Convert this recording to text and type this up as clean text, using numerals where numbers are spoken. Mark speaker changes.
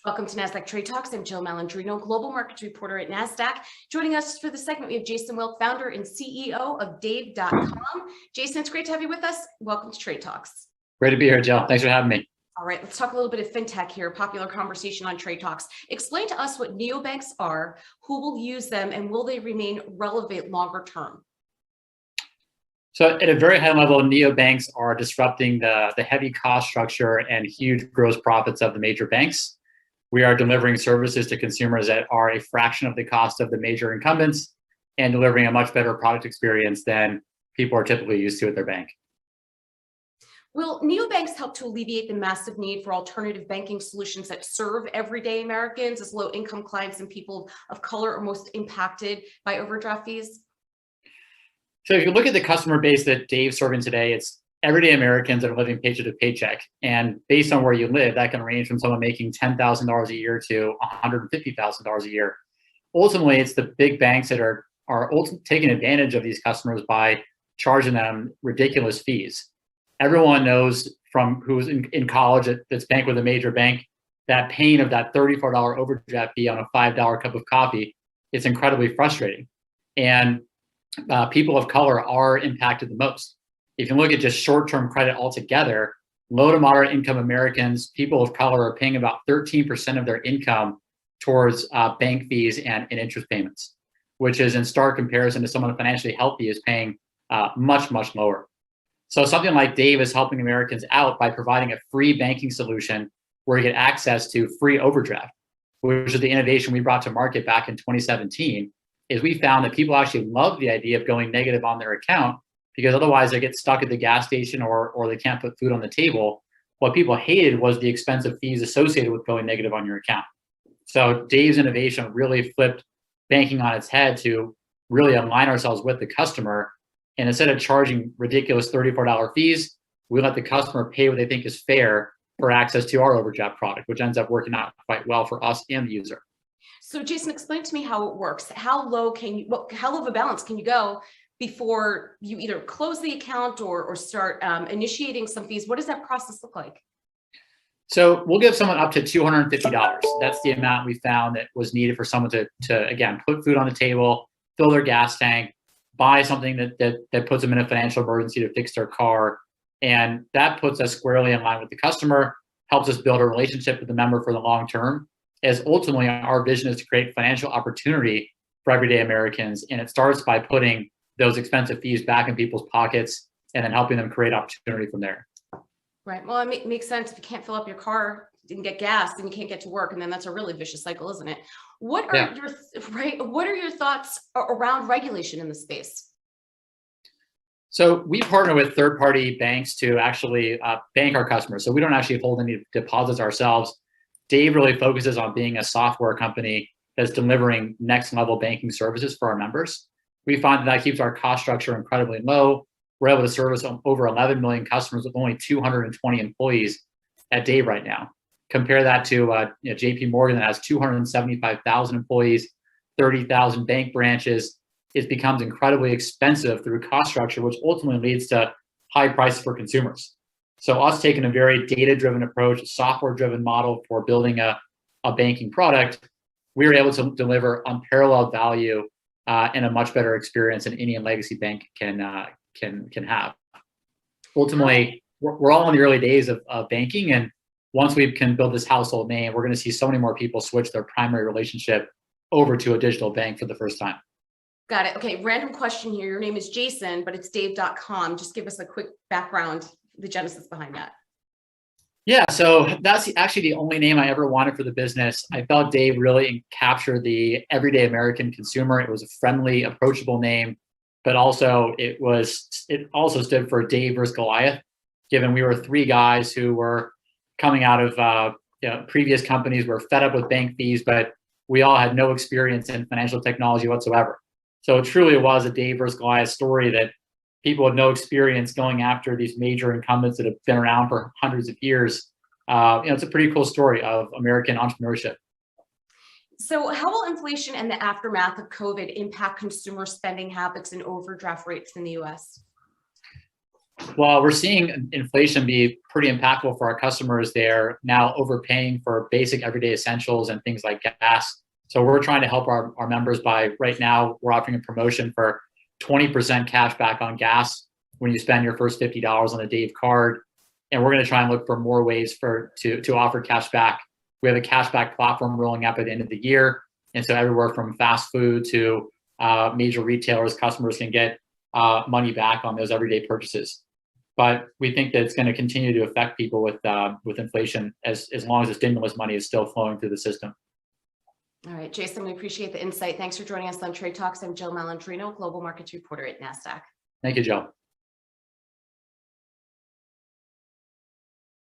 Speaker 1: Welcome to Nasdaq Trade Talks. I'm Jill Malandrino, global markets reporter at Nasdaq. Joining us for the segment, we have Jason Wilk, founder and CEO of Davecom. Jason, it's great to have you with us. Welcome to Trade Talks.
Speaker 2: Great to be here, Jill. Thanks for having me.
Speaker 1: All right, let's talk a little bit of fintech here, popular conversation on Trade Talks. Explain to us what neobanks are, who will use them, and will they remain relevant longer term?
Speaker 2: So at a very high level, neobanks are disrupting the heavy cost structure and huge gross profits of the major banks. We are delivering services to consumers that are a fraction of the cost of the major incumbents and delivering a much better product experience than people are typically used to at their bank.
Speaker 1: Will neobanks help to alleviate the massive need for alternative banking solutions that serve everyday Americans, as low-income clients and people of color are most impacted by overdraft fees?
Speaker 2: So if you look at the customer base that Dave's serving today, it's everyday Americans that are living paycheck to paycheck. And based on where you live, that can range from someone making $10,000 a year to $150,000 a year. Ultimately, it's the big banks that are taking advantage of these customers by charging them ridiculous fees. Everyone knows from who's in college that's banked with a major bank, that pain of that $34 overdraft fee on a $5 cup of coffee, it's incredibly frustrating. And people of color are impacted the most. If you look at just short-term credit altogether, low to moderate income Americans, people of color are paying about 13% of their income towards bank fees and interest payments, which is in stark comparison to someone financially healthy is paying much, much lower. So something like Dave is helping Americans out by providing a free banking solution where you get access to free overdraft, which is the innovation we brought to market back in 2017, is we found that people actually love the idea of going negative on their account because otherwise they get stuck at the gas station or they can't put food on the table. What people hated was the expensive fees associated with going negative on your account. So Dave's innovation really flipped banking on its head to really align ourselves with the customer. And instead of charging ridiculous $34 fees, we let the customer pay what they think is fair for access to our overdraft product, which ends up working out quite well for us and the user.
Speaker 1: So Jason, explain to me how it works. How low of a balance can you go before you either close the account or start initiating some fees? What does that process look like?
Speaker 2: So we'll give someone up to $250. That's the amount we found that was needed for someone to again, put food on the table, fill their gas tank, buy something that puts them in a financial emergency to fix their car. And that puts us squarely in line with the customer, helps us build a relationship with the member for the long term, as ultimately our vision is to create financial opportunity for everyday Americans. And it starts by putting those expensive fees back in people's pockets and then helping them create opportunity from there.
Speaker 1: Right. Well, it makes sense. If you can't fill up your car, didn't get gas, then you can't get to work. And then that's a really vicious cycle, isn't it? What are your thoughts around regulation in the space?
Speaker 2: So we partner with third-party banks to actually bank our customers. So we don't actually hold any deposits ourselves. Dave really focuses on being a software company that's delivering next level banking services for our members. We find that keeps our cost structure incredibly low. We're able to service over 11 million customers with only 220 employees at Dave right now. Compare that to JP Morgan that has 275,000 employees, 30,000 bank branches. It becomes incredibly expensive through cost structure, which ultimately leads to high prices for consumers. So us taking a very data-driven approach, a software-driven model for building a banking product, we were able to deliver unparalleled value and a much better experience than any legacy bank can have. Ultimately, we're all in the early days of banking, and once we can build this household name, we're going to see so many more people switch their primary relationship over to a digital bank for the first time.
Speaker 1: Got it. Okay, random question here. Your name is Jason, but it's Dave.com. Just give us a quick background, the genesis behind that.
Speaker 2: Yeah, so that's actually the only name I ever wanted for the business. I felt Dave really captured the everyday American consumer. It was a friendly, approachable name, but also it also stood for Dave versus Goliath, given we were three guys who were coming out of previous companies, were fed up with bank fees, but we all had no experience in financial technology whatsoever. So it truly was a Dave versus Goliath story that people with no experience going after these major incumbents that have been around for hundreds of years. It's a pretty cool story of American entrepreneurship.
Speaker 1: So how will inflation and the aftermath of COVID impact consumer spending habits and overdraft rates in the US?
Speaker 2: Well, we're seeing inflation be pretty impactful for our customers. They're now overpaying for basic everyday essentials and things like gas. So we're trying to help our members by, right now, we're offering a promotion for 20% cash back on gas when you spend your first $50 on a Dave card. And we're going to try and look for more ways to offer cash back. We have a cash back platform rolling out by the end of the year. And so everywhere from fast food to major retailers, customers can get money back on those everyday purchases. But we think that it's going to continue to affect people with inflation as long as the stimulus money is still flowing through the system.
Speaker 1: All right, Jason, we appreciate the insight. Thanks for joining us on Trade Talks. I'm Jill Malandrino, Global Markets Reporter at Nasdaq.
Speaker 2: Thank you, Joe.